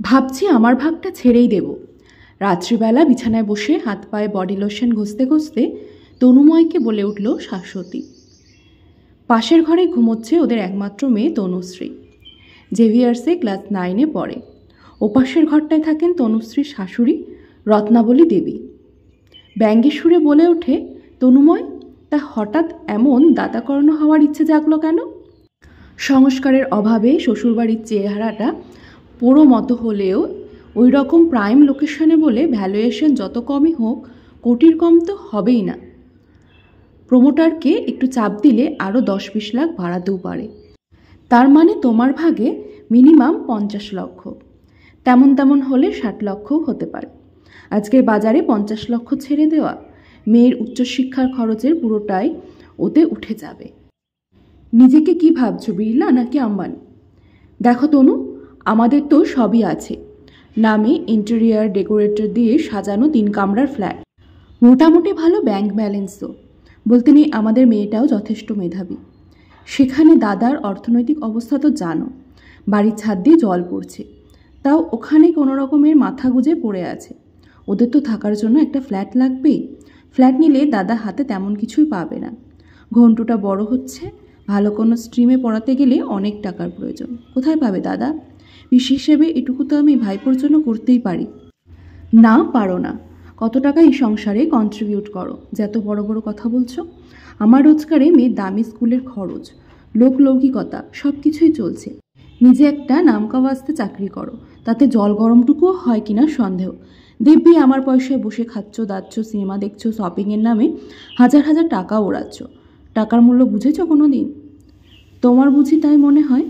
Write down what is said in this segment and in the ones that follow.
ভাবছি আমার ভাগটা ছেড়েই দেব। রাত্রিবেলা বিছানায় বসে হাত পায়ে বডি লোশন ঘষতে ঘষতে তনুময়কে বলে উঠল শাশ্বতী। পাশের ঘরে ঘুমোচ্ছে ওদের একমাত্র মেয়ে তনুশ্রী। জেভিয়ার্সে ক্লাস 9-এ পড়ে। ওপাশের ঘরটায় থাকেন তনুশ্রীর শাশুড়ি রত্নাবলী দেবী। ব্যঙ্গের সুরে বলে ওঠে, তনুময়, তা হঠাৎ এমন দাতাকর্ণ হওয়ার ইচ্ছে জাগলো কেন? সংস্কারের অভাবে শ্বশুরবাড়ির চেহারাটা পুরো মতো হলেও ওই রকম প্রাইম লোকেশনে বলে ভ্যালুয়েশন যত কমই হোক, কোটির কম তো হবেই না। প্রমোটারকে একটু চাপ দিলে আরও 10-20 লাখ বাড়াতেও পারে। তার মানে তোমার ভাগে মিনিমাম 50 লক্ষ, তেমন হলে 60 লক্ষও হতে পারে। আজকের বাজারে 50 লক্ষ ছেড়ে দেওয়া, মেয়ের উচ্চশিক্ষার খরচের পুরোটাই ওতে উঠে যাবে। নিজেকে কি ভাবছো, বিড়লা নাকি আম্বানি? দেখো তনু, আমাদের তো সবই আছে। নামে ইন্টেরিয়ার ডেকোরেটর দিয়ে সাজানো 3 কামরার ফ্ল্যাট, মোটামুটি ভালো ব্যাংক ব্যালেন্সও। বলতে নেই আমাদের মেয়েটাও যথেষ্ট মেধাবী। সেখানে দাদার অর্থনৈতিক অবস্থা তো জানো, বাড়ির ছাদ দিয়ে জল পড়ছে, তাও ওখানে কোনো রকমের মাথা গুঁজে পড়ে আছে। ওদের তো থাকার জন্য একটা ফ্ল্যাট লাগবেই। ফ্ল্যাট নিলে দাদা হাতে তেমন কিছুই পাবে না। ঘন্টুটা বড় হচ্ছে, ভালো কোনো স্ট্রিমে পড়াতে গেলে অনেক টাকার প্রয়োজন। কোথায় পাবে দাদা? বিশেষ হিসেবে এটুকু তো আমি ভাইপোর জন্য করতেই পারি। না পারো না? কত টাকা এই সংসারে কন্ট্রিবিউট করো যে এত বড় বড় কথা বলছো? আমার রোজগারে মেয়ের দামি স্কুলের খরচ, লোকলৌকিকতা সব কিছুই চলছে। নিজে একটা নামকাওয়াস্তে চাকরি করো, তাতে জল গরমটুকুও হয় কিনা সন্দেহ। দিব্যি আমার পয়সায় বসে খাচ্ছ, দাচ্ছ, সিনেমা দেখছো, শপিংয়ের নামে হাজার হাজার টাকা ওড়াচ্ছ। টাকার মূল্য বুঝেছ কোনো দিন? তোমার বুঝি তাই মনে হয়?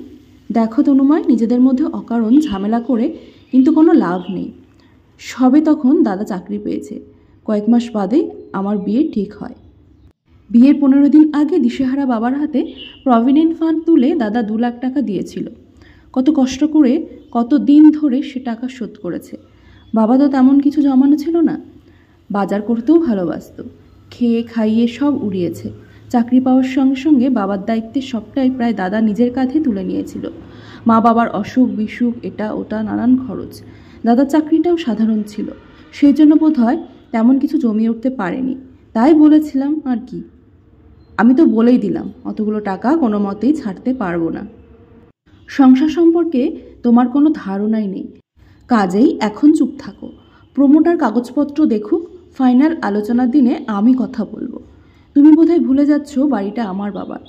দেখো তনুময়, নিজেদের মধ্যে অকারণ ঝামেলা করে কিন্তু কোনো লাভ নেই। সবে তখন দাদা চাকরি পেয়েছে, কয়েক মাস বাদে আমার বিয়ে ঠিক হয়। বিয়ের 15 দিন আগে দিশেহারা বাবার হাতে প্রভিডেন্ট ফান্ড তুলে দাদা 2 লাখ টাকা দিয়েছিল। কত কষ্ট করে, কত দিন ধরে সে টাকা শোধ করেছে। বাবা তো তেমন কিছু জমানো ছিল না, বাজার করতেও ভালোবাসত। খেয়ে খাইয়ে সব উড়িয়েছে। চাকরি পাওয়ার সঙ্গে সঙ্গে বাবার দায়িত্বের সবটাই প্রায় দাদা নিজের কাঁধে তুলে নিয়েছিল। মা বাবার অসুখ বিসুখ, এটা ওটা নানান খরচ। দাদার চাকরিটাও সাধারণ ছিল, সেই জন্য বোধ হয় তেমন কিছু জমিয়ে উঠতে পারেনি। তাই বলেছিলাম আর কি। আমি তো বলেই দিলাম অতগুলো টাকা কোনো মতেই ছাড়তে পারবো না। সংসার সম্পর্কে তোমার কোনো ধারণাই নেই, কাজেই এখন চুপ থাকো। প্রমোটার কাগজপত্র দেখুক, ফাইনাল আলোচনার দিনে আমি কথা বলবো। তুমি বোধহয় ভুলে যাচ্ছ বাড়িটা আমার বাবার,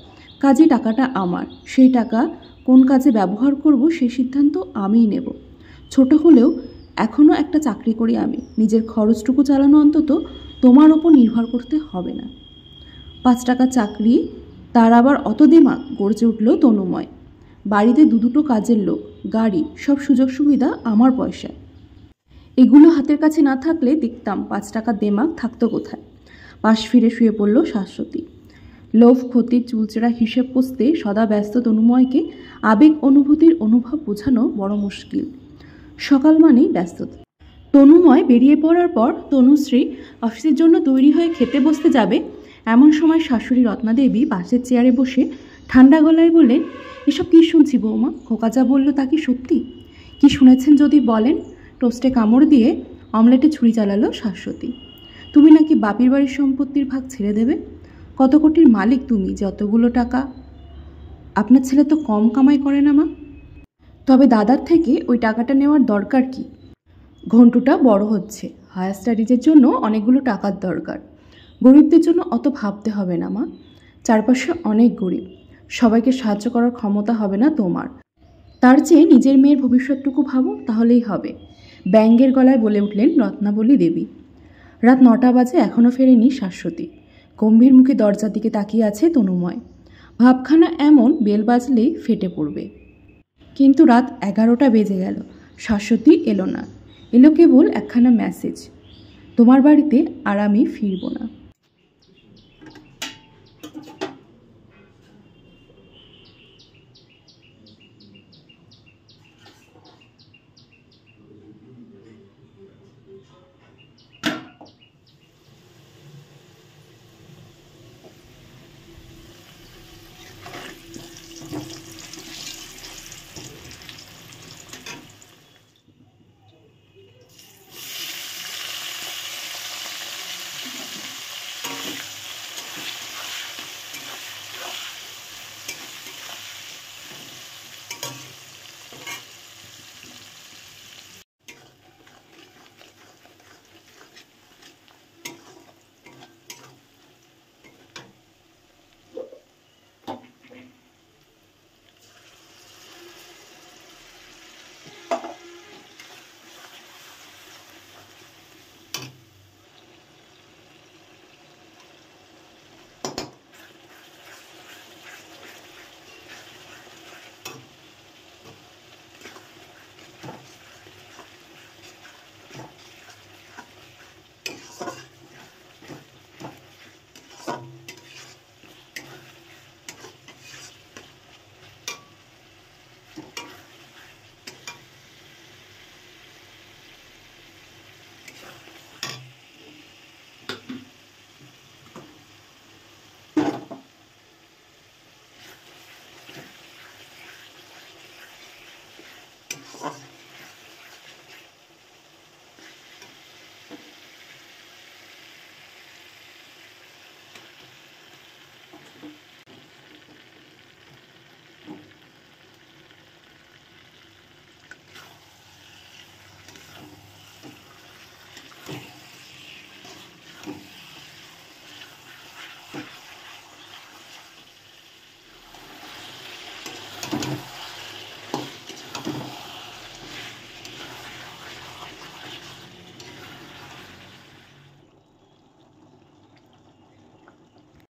কাজে টাকাটা আমার। সেই টাকা কোন কাজে ব্যবহার করব সেই সিদ্ধান্ত আমিই নেব। ছোট হলেও এখনও একটা চাকরি করি আমি, নিজের খরচটুকু চালানো অন্তত তোমার ওপর নির্ভর করতে হবে না। 5 টাকার চাকরি, তার আবার অত দিমাগ? গর্জে উঠল তনুময়। বাড়িতে দুটো কাজের লোক, গাড়ি, সব সুযোগ সুবিধা আমার পয়সায়। এগুলো হাতের কাছে না থাকলে দেখতাম 5 টাকার দেমাগ থাকতো কোথায়। পাশ ফিরে শুয়ে পড়ল শাশ্বতী। লোভ ক্ষতির চুলচেরা হিসেব কষতে সদা ব্যস্ত তনুময়কে আবেগ অনুভূতির অনুভব বোঝানো বড় মুশকিল। সকাল মানেই ব্যস্ততা। তনুময় বেরিয়ে পড়ার পর তনুশ্রী অফিসের জন্য তৈরি হয়ে খেতে বসতে যাবে, এমন সময় শাশুড়ি রত্নাদেবী পাশের চেয়ারে বসে ঠান্ডা গলায় বললেন, এসব কী শুনছি বৌমা? খোকা যা বলল তা কি সত্যি? কি শুনেছেন যদি বলেন। টোস্টে কামড় দিয়ে অমলেটে ছুরি চালালো শাশ্বতী। তুমি নাকি বাপির বাড়ির সম্পত্তির ভাগ ছেড়ে দেবে? কত কোটির মালিক তুমি, যতগুলো টাকা। আপনার ছেলে তো কম কামাই করে না মা। তবে দাদার থেকে ওই টাকাটা নেওয়ার দরকার কি? ঘন্টুটা বড় হচ্ছে, হায়ার স্টাডিজের জন্য অনেকগুলো টাকার দরকার। গরিবদের জন্য অত ভাবতে হবে না মা। চারপাশে অনেক গরিব, সবাইকে সাহায্য করার ক্ষমতা হবে না তোমার। তার চেয়ে নিজের মেয়ের ভবিষ্যৎটুকু ভাবো, তাহলেই হবে। ব্যঙ্গের গলায় বলে উঠলেন রত্নাবলী দেবী। রাত 9টা বাজে, এখনও ফেরেনি শাশ্বতী। গম্ভীর মুখে দরজার দিকে তাকিয়ে আছে তনুময়। ভাবখানা এমন বেল বাজলেই ফেটে পড়বে। কিন্তু রাত 11টা বেজে গেল, শাশ্বতী এলো না। এলো কেবল একখানা মেসেজ, তোমার বাড়িতে আর আমি ফিরব না।